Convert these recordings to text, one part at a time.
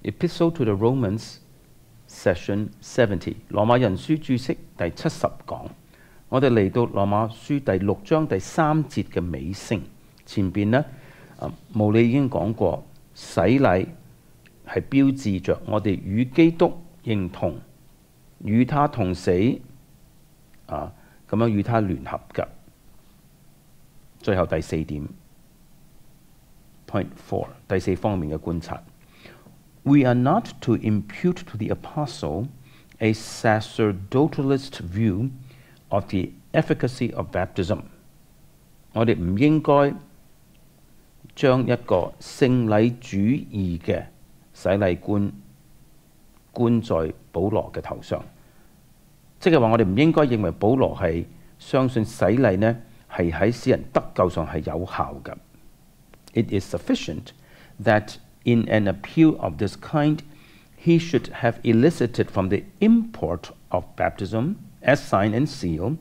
Epistle to the Romans Session 70，羅馬人書註釋第70講。我哋嚟到羅馬書第6章第3節嘅尾聲。前邊呢，無理已經講過，洗禮係標誌着我哋與基督認同，與他同死，咁樣與他聯合嘅。最後第4點 ，Point 4，第4方面嘅觀察。We are not to impute to the apostle a sacerdotalist view of the efficacy of baptism。我哋唔應該將一個聖禮主義嘅洗禮觀冠在保羅嘅頭上，即係話我哋唔應該認為保羅係相信洗禮呢係喺使人得救上係有效嘅。It is sufficient that in an appeal of this kind, he should have elicited from the import of baptism as sign and seal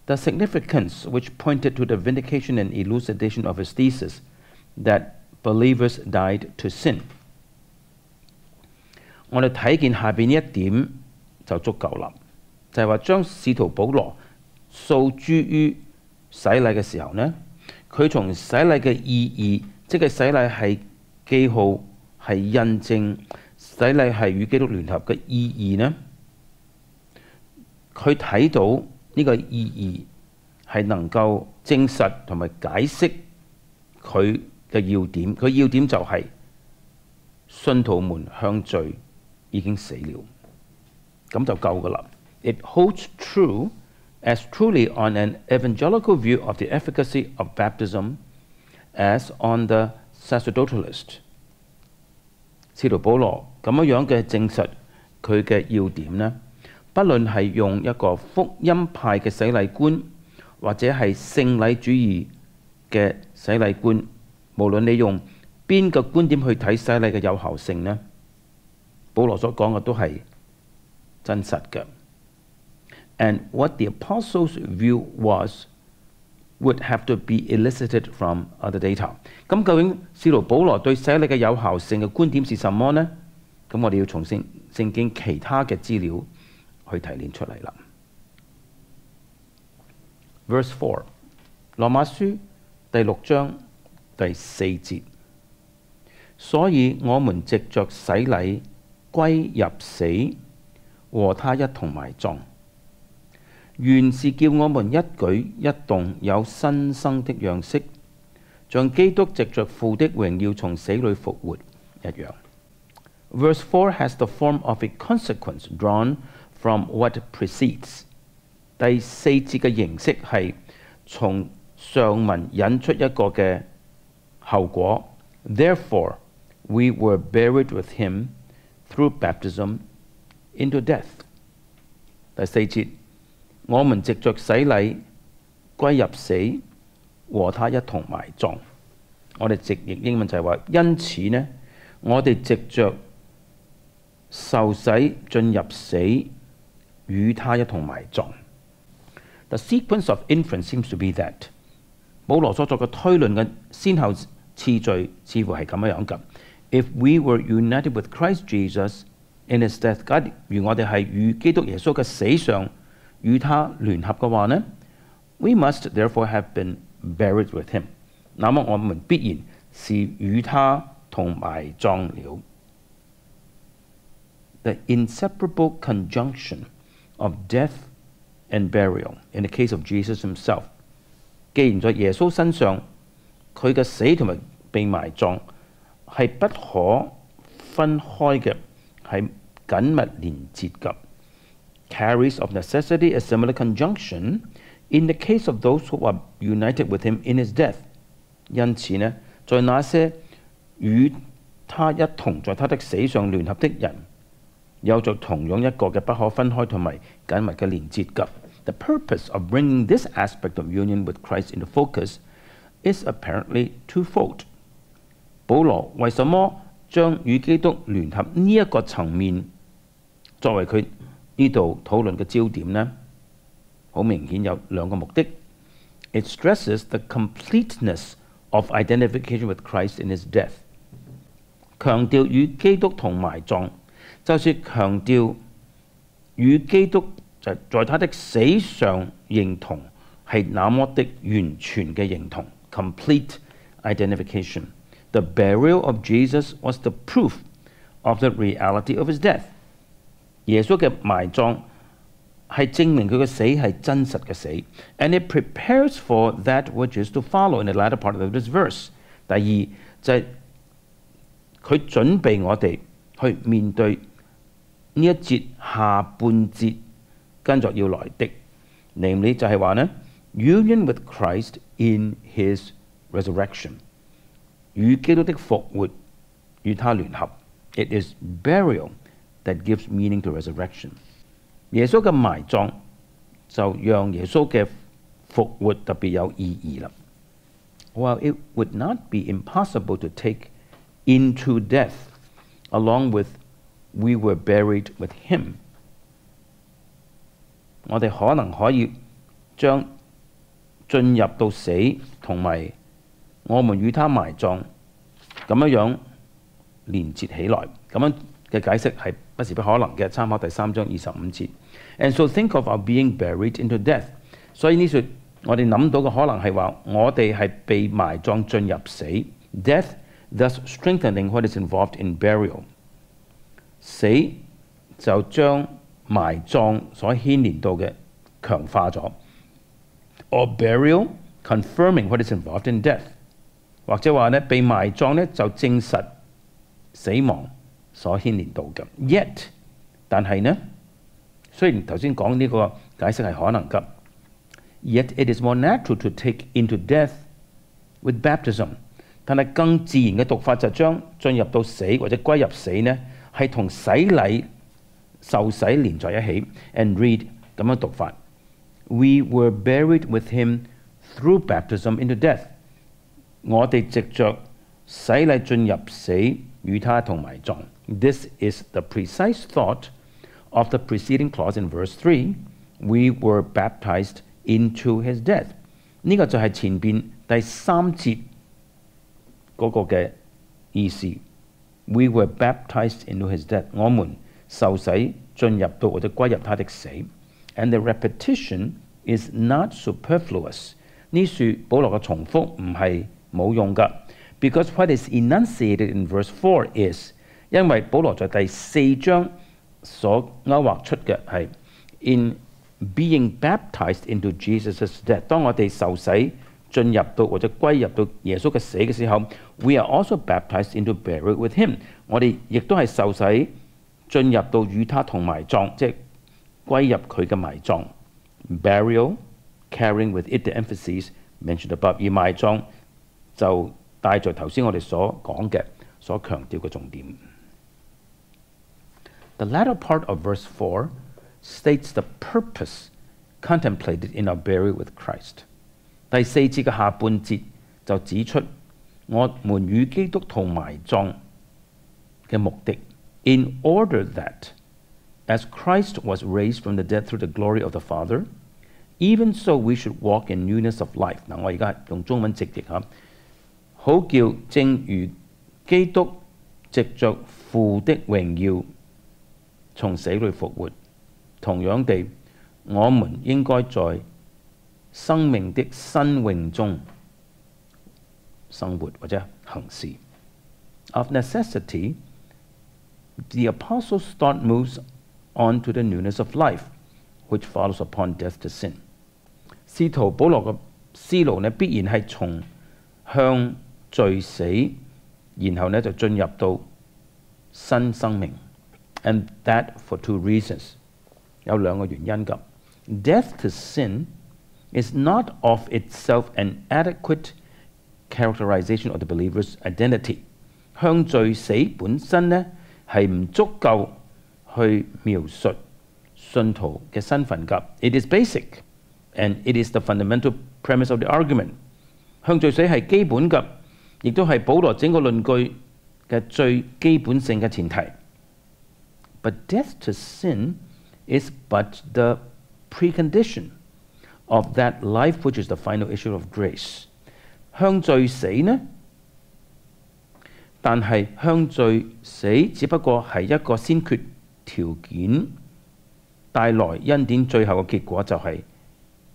the significance which pointed to the vindication and elucidation of his thesis that believers died to sin。我哋睇見下邊呢一點就足夠啦，就係話將使徒保羅訴諸於洗禮嘅時候呢，佢從洗禮嘅意義，即係洗禮係記號，係印證洗禮係與基督聯合嘅意義呢，佢睇到呢個意義係能夠證實同埋解釋佢嘅要點。佢要點就係信徒們向罪已經死了，咁就夠㗎啦。It holds true as truly on an evangelical view of the efficacy of baptism as on the sacerdotalist。使徒保羅咁樣嘅證實佢嘅要點呢，不論係用一個福音派嘅洗禮觀，或者係聖禮主義嘅洗禮觀，無論你用邊個觀點去睇洗禮嘅有效性呢，保羅所講嘅都係真實嘅。And what the apostles' view was would have to be elicited from other data。咁究竟使徒保羅對洗禮嘅有效性嘅觀點是什麼呢？咁我哋要從聖經其他嘅資料去提煉出嚟啦。Verse 4，羅馬書第6章第4節。所以我們藉着洗禮歸入死，和他一同埋葬，原是叫我們一舉一動有新生的樣式，像基督藉着父的榮耀從死裏復活一樣。Verse 4 has the form of a consequence drawn from what precedes。第4節嘅形式係從上文引出一個嘅後果。Therefore, we were buried with him through baptism into death。第4節，我們藉着洗禮歸入死，和他一同埋葬。我哋直譯英文就係話，因此呢，我哋藉着受洗進入死，與他一同埋葬。The sequence of inference seems to be that。保羅所作嘅推論嘅先後次序似乎係咁樣嘅。If we were united with Christ Jesus in his death， 假如我哋係與基督耶穌嘅死上與他聯合嘅話呢， we must therefore have been buried with him。那麼我們必然是與他同埋葬了。The inseparable conjunction of death and burial in the case of Jesus himself。既然在耶穌身上，佢嘅死同埋被埋葬係不可分開嘅，係緊密連結嘅。Carries of necessity a similar conjunction in the case of those who are united with him in his death。因此呢，在那些與他一同在他的死上聯合的人，有着同樣一個嘅不可分開同埋緊密嘅連結嘅。The purpose of bringing this aspect of union with Christ into focus is apparently twofold。保羅為什麼將與基督聯合呢一個層面作為佢呢度討論嘅焦點呢？好明顯有兩個目的。It stresses the completeness of identification with Christ in his death。強調與基督同埋葬，就是強調與基督在他的死上認同，係那麼的完全嘅認同 （complete identification）。The burial of Jesus was the proof of the reality of his death。耶穌嘅埋葬係證明佢嘅死係真實嘅死 ，and it prepares for that which is to follow in the latter part of this verse。第二就係佢準備我哋去面對呢一節下半節跟着要來的，namely就係話呢 union with Christ in his resurrection， 與基督的復活與他聯合。It is burial that gives meaning to resurrection。耶穌嘅埋葬就讓耶穌嘅復活特別有意義啦。While it would not be impossible to take into death along with we were buried with him， 我哋可能可以將進入到死同埋我們與他埋葬咁樣連結起來，咁樣嘅解釋係不是不可能嘅。參考第3章25節。And so think of our being buried into death。所以呢説我哋諗到嘅可能係話我哋係被埋葬進入死。Death thus strengthening what is involved in burial。死就將埋葬所牽連到嘅強化咗。Or burial confirming what is involved in death。或者話呢，被埋葬呢就證實死亡所牽連到嘅。Yet， 但係呢，雖然頭先講呢個解釋係可能嘅 ，yet it is more natural to take into death with baptism。但係更自然嘅讀法就將進入到死或者歸入死呢，係同洗禮受洗連在一起。And read 咁樣讀法 ：We were buried with him through baptism into death。我哋藉着洗禮進入死，與他同埋葬。This is the precise thought of the preceding clause in verse 3. We were baptized into his death。呢個就係前邊第3節嗰個嘅意思。We were baptized into his death。我們受洗進入到或者歸入他的死。And the repetition is not superfluous。呢處保羅嘅重複唔係冇用㗎。Because what is enunciated in verse 4 is， 因為保羅在第4章所勾畫出嘅係 in being baptized into Jesus' death。當我哋受洗進入到或者歸入到耶穌嘅死嘅時候 ，we are also baptized into burial with him。我哋亦都係受洗進入到與他同埋葬，即係歸入佢嘅埋葬。Burial carrying with it the emphasis mentioned above， 而埋葬就帶著頭先我哋所講嘅所強調嘅重點。The latter part of verse 4 states the purpose contemplated in our burial with Christ。第4節嘅下半節就指出我們與基督同埋葬嘅目的 ，in order that as Christ was raised from the dead through the glory of the Father, even so we should walk in newness of life。嗱，我而家用中文直譯嚇。好叫正如基督藉着父的榮耀從死裏復活，同樣地，我們應該在生命的新榮中生活或者行事。Of necessity, the Apostle's thought moves on to the newness of life, which follows upon death to sin。使徒保羅嘅思路呢，必然係從向罪死，然後呢就進入到新生命 ，and that for two reasons， 有兩個原因㗎。Death to sin is not of itself an adequate characterization of the believer's identity。向罪死本身呢係唔足夠去描述信徒嘅身份㗎。It is basic and it is the fundamental premise of the argument。向罪死係基本㗎。亦都係保羅整個論據嘅最基本性嘅前提。But death to sin is but the precondition of that life which is the final issue of grace。向罪死呢，但係向罪死只不過係一個先決條件，帶來恩典最後嘅結果就係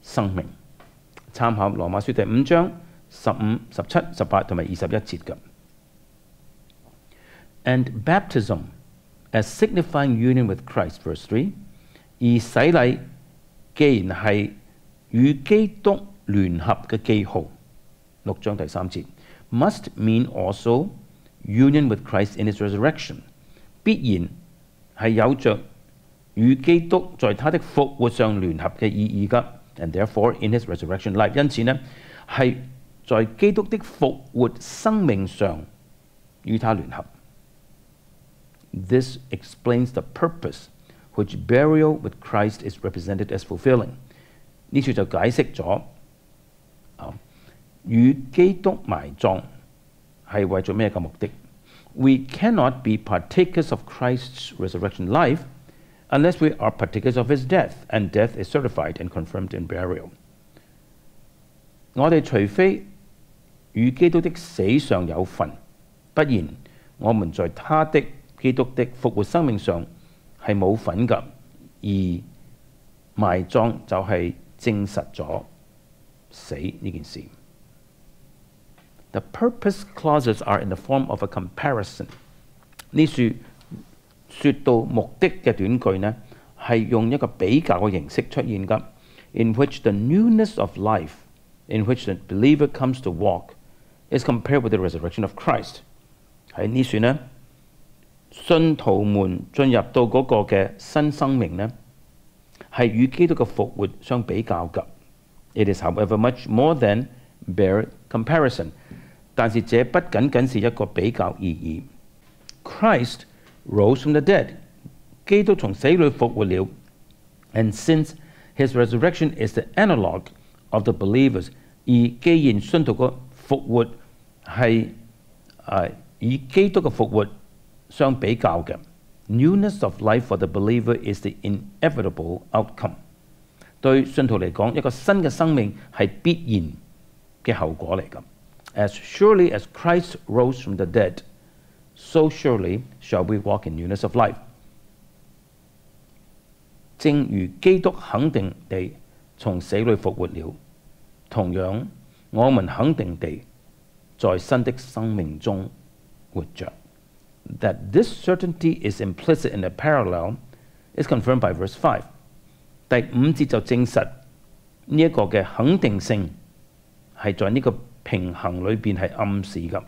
生命。參考羅馬書第5章15、17、18同埋21節嘅。And baptism as signifying union with Christ, verse 3， 而洗禮既然係與基督聯合嘅記號，6章第3節 must mean also union with Christ in his resurrection， 必然係有着與基督在他的復活上聯合嘅意義㗎。And therefore in his resurrection life， 因此呢係在基督的復活生命上與他聯合。This explains the purpose which burial with Christ is represented as fulfilling。呢處就解釋咗與基督埋葬係為咗咩嘅目的。We cannot be partakers of Christ's resurrection life unless we are partakers of his death, and death is certified and confirmed in burial。我哋除非與基督的死上有份，不然我們在他的基督的復活生命上係冇份㗎，而埋葬就係證實咗死呢件事。The purpose clauses are in the form of a comparison。呢處說到目的嘅短句呢，係用一個比較嘅形式出現㗎。In which the newness of life, in which the believer comes to walk, is compared with the resurrection of Christ。喺呢處呢，信徒們進入到嗰個嘅新生命呢，係與基督嘅復活相比較㗎。It is, however, much more than bare comparison。但是這不僅僅是一個比較而已。Christ rose from the dead， 基督從死裏復活了。And since his resurrection is the analogue of the believers， 而既然信徒嘅復活係以基督嘅復活相比較嘅 ，newness of life for the believer is the inevitable outcome。對信徒嚟講，一個新嘅生命係必然嘅後果嚟㗎。As surely as Christ rose from the dead, so surely shall we walk in newness of life。正如基督肯定地從死裏復活了，同樣我們肯定地在新的生命中活着。That this certainty is implicit in the parallel is confirmed by verse 5。第5節就證實呢一個嘅肯定性係在呢個平衡裏邊係暗示㗎。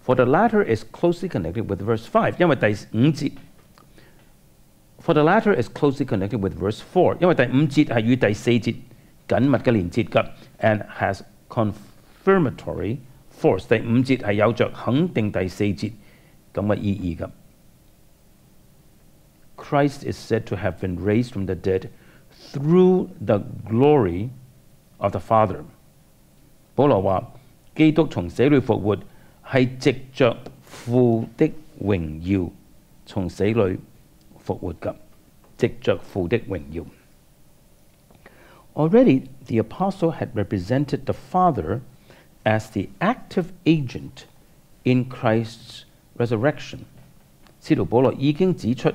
For the latter is closely connected with verse 5， 因為第5節。For the latter is closely connected with verse 4， 因為第5節係與第4節緊密嘅連結㗎 ，and has confirmatory force。第5節係有着肯定第4節咁嘅意義㗎。Christ is said to have been raised from the dead through the glory of the Father。保羅話：基督從死裏復活係藉着父的榮耀從死裏復活㗎，藉着父的榮耀。Already the apostle had represented the Father as the active agent in Christ's resurrection。使徒保羅已經指出，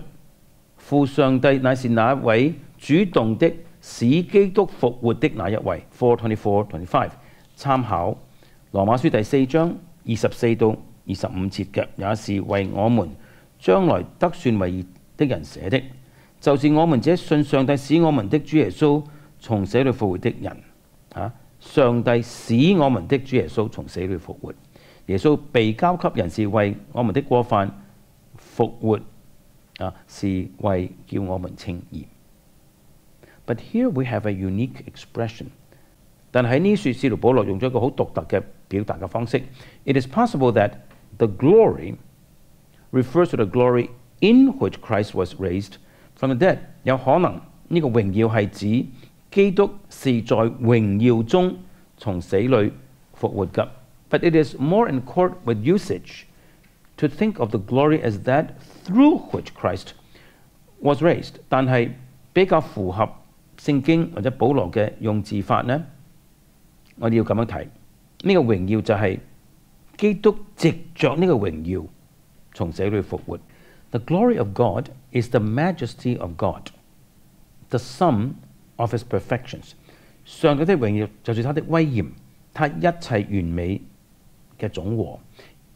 父上帝乃是那一位主動的使基督復活的那一位。4:24-25， 參考羅馬書第4章24到25節嘅，也是為我們將來得算為義的人寫的，就是我們這信上帝使我們的主耶穌從死裏復活的人。上帝使我們的主耶穌從死裏復活，耶穌被交給人是為我們的過犯復活，是為叫我們稱義。But here we have a unique expression。但喺呢處，使徒保羅用咗一個好獨特嘅表達嘅方式。It is possible that the glory refers to the glory in which Christ was raised from the dead。有可能呢個榮耀係指基督是在榮耀中從死裏復活嘅。But it is more in accord with usage to think of the glory as that through which Christ was raised。但係比較符合聖經或者保羅嘅用字法呢，我哋要咁樣睇，呢個榮耀就係基督藉着呢個榮耀從死裏復活。The glory of God is the majesty of God, the sum of His perfections. 上帝的榮耀就是他的威嚴，他一切完美嘅總和。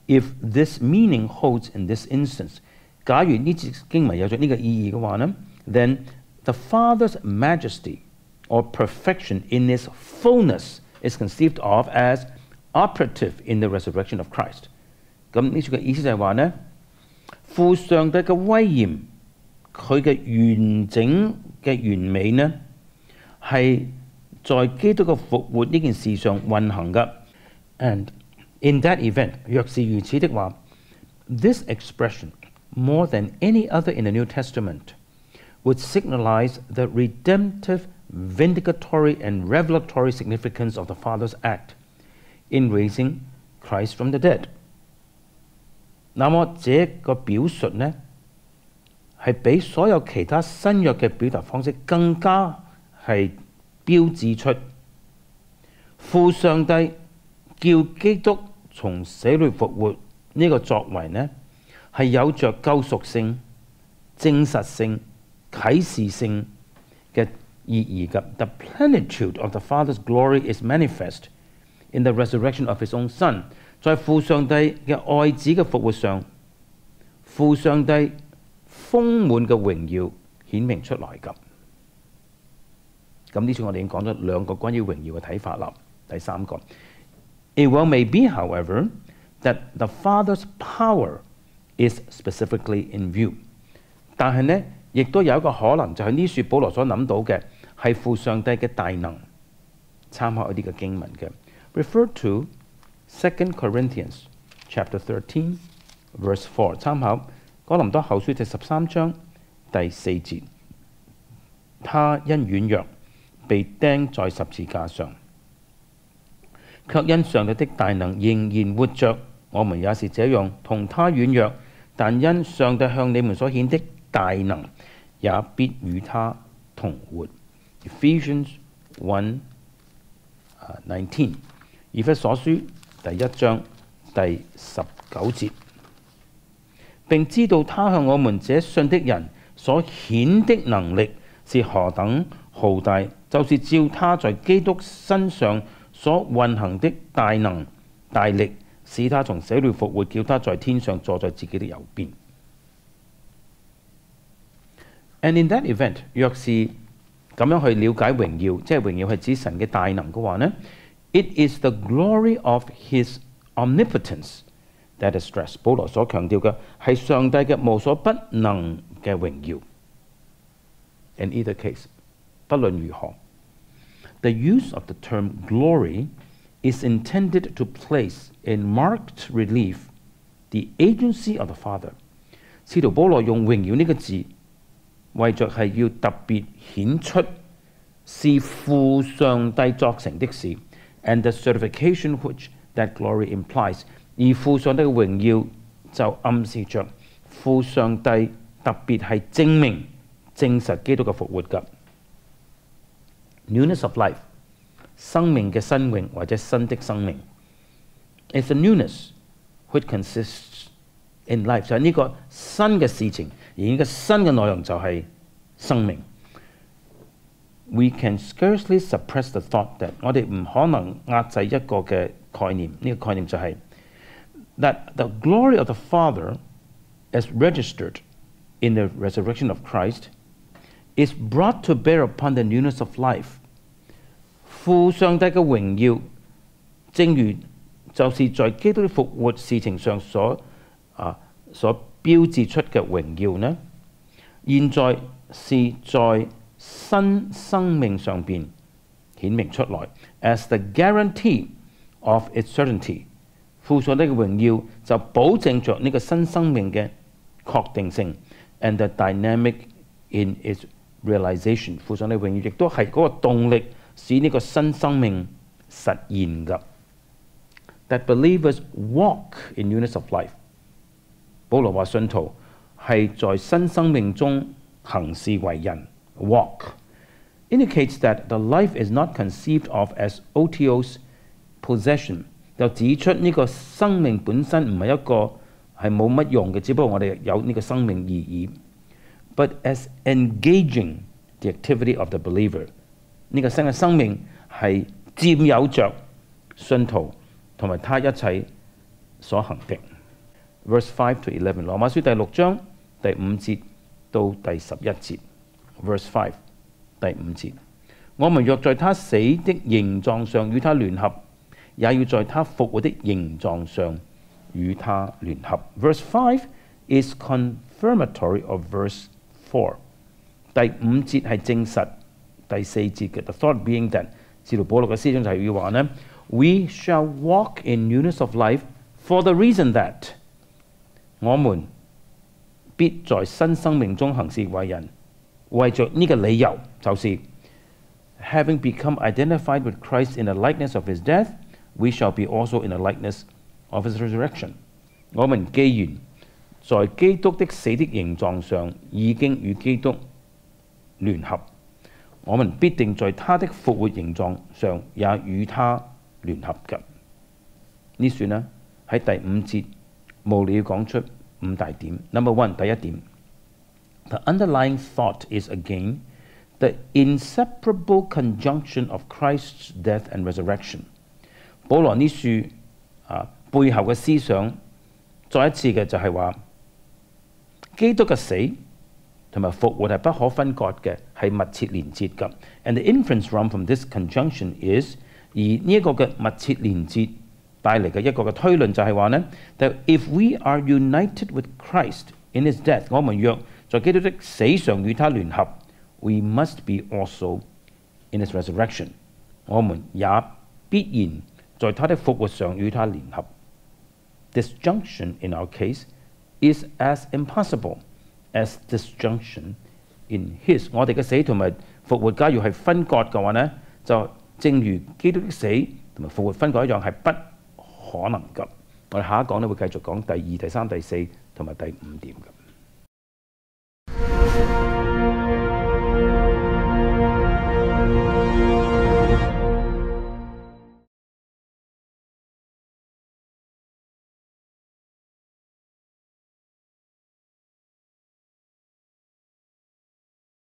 If this meaning holds in this instance， 假如呢節經文有咗呢個意義嘅話呢 then the Father's majesty or perfection in His fullness is conceived of as operative in the resurrection of Christ。咁呢處嘅意思就係話呢，父上帝嘅威嚴，佢嘅完整嘅完美呢，係在基督嘅復活呢件事上運行嘅。And in that event， 若是如此的話 ，this expression more than any other in the New Testament would signalize the redemptive, vindicatory and revelatory significance of the Father's act in raising Christ from the dead。那麼這個表述呢，係比所有其他新約嘅表達方式更加係標誌出父上帝叫基督從死裏復活呢個作為呢，係有着救贖性、證實性、啟示性嘅意義嘅。The plenitude of the Father's glory is manifest in the resurrection of His own Son。在父上帝嘅愛子嘅復活上，父上帝豐滿嘅榮耀顯明出來㗎。咁呢次我哋已經講咗兩個關於榮耀嘅睇法啦。第三個 ，It well may be, however, that the Father's power is specifically in view。但係呢，亦都有一個可能，就係呢處保羅所諗到嘅係父上帝嘅大能。參考一啲嘅經文嘅 ，refer to 2 Corinthians chapter 13 verse 4， 參考哥林多後書第13章第4節。他因軟弱被釘在十字架上，卻因上帝的大能仍然活着。我們也是這樣，同他軟弱，但因上帝向你們所顯的大能，也必與他同活。Ephesians 1:19， 以弗所書第1章第19節。並知道他向我們這信的人所顯的能力是何等浩大，就是照他在基督身上所運行的大能大力，使他從死裏復活，叫他在天上坐在自己的右邊。And in that event， 若是咁樣去了解榮耀，即係榮耀係指神嘅大能嘅話呢 ，It is the glory of His omnipotence that is stressed。保羅所強調嘅係上帝嘅無所不能嘅榮耀。In either case， 不論如何 ，the use of the term glory is intended to place in marked relief the agency of the Father。使徒保羅用榮耀呢個字，為着係要特別顯出是父上帝作成的事 ，and the certification which that glory implies。而父上帝嘅榮耀就暗示着父上帝特別係證明、證實基督嘅復活㗎。Newness of life， 生命嘅新穎或者新的生命 ，is a newness which consists in life， 就係呢個新嘅事情，而呢個新嘅內容就係生命。We can scarcely suppress the thought that 我哋唔可能壓制一個嘅概念，呢個概念就係that the glory of the Father as registered in the resurrection of Christ is brought to bear upon the newness of life。父上帝嘅榮耀，正如就是在基督的復活事情上所標誌出嘅榮耀呢，現在是在新生命上邊顯明出來 ，as the guarantee of its certainty。父上帝嘅榮耀就保證着呢個新生命嘅確定性 ，and the dynamic in its realization。父上帝嘅榮耀亦都係嗰個動力，使呢個新生命實現㗎。That believers walk in newness of life。保羅話信徒係在新生命中行事為人 ，walk indicates that the life is not conceived of as otiose possession 就指出呢個生命本身唔係一個係冇乜用嘅，只不過我哋有呢個生命而已。But as engaging the activity of the believer， 呢個新嘅生命係佔有着信徒同埋他一切所行的。Verse 5 to 11，羅馬書第6章第5節到第11節。Verse 5第5節，我們若在他死的形狀上與他聯合，也要在他復活的形狀上與他聯合。Verse 5 is confirmatory of verse 4。第5節係證實第4節嘅。The thought being that， 使徒保羅嘅思想就係要話呢 We shall walk in newness of life for the reason that， 我們必在新生命中行事為人，為着呢個理由就是 Having become identified with Christ in the likeness of his death, we shall be also in the likeness of his resurrection。 我們既然在基督的死的形狀上已經與基督聯合，我們必定在他的復活形狀上也與他聯合嘅。呢算呢喺第5節無理要講出5大點。Number 1， 第一點 The underlying thought is again the inseparable conjunction of Christ's death and resurrection。 保羅呢書背後嘅思想再一次嘅就係話基督嘅死同埋復活係不可分割嘅，係密切連結嘅。And the inference from this conjunction is， 而呢一個嘅密切連結帶嚟嘅一個嘅推論就係話呢 that if we are united with Christ in his death， 我們若在基督的死上與他聯合 we must be also in his resurrection， 我們也必然在他的復活上與他聯合。Disjunction in our case is as impossible as disjunction in his。 我哋嘅死同埋復活假如係分割嘅話呢，就正如基督的死同埋復活分割一樣，係不可能嘅。我哋下一講呢會繼續講第2、第3、第4同埋第5點嘅。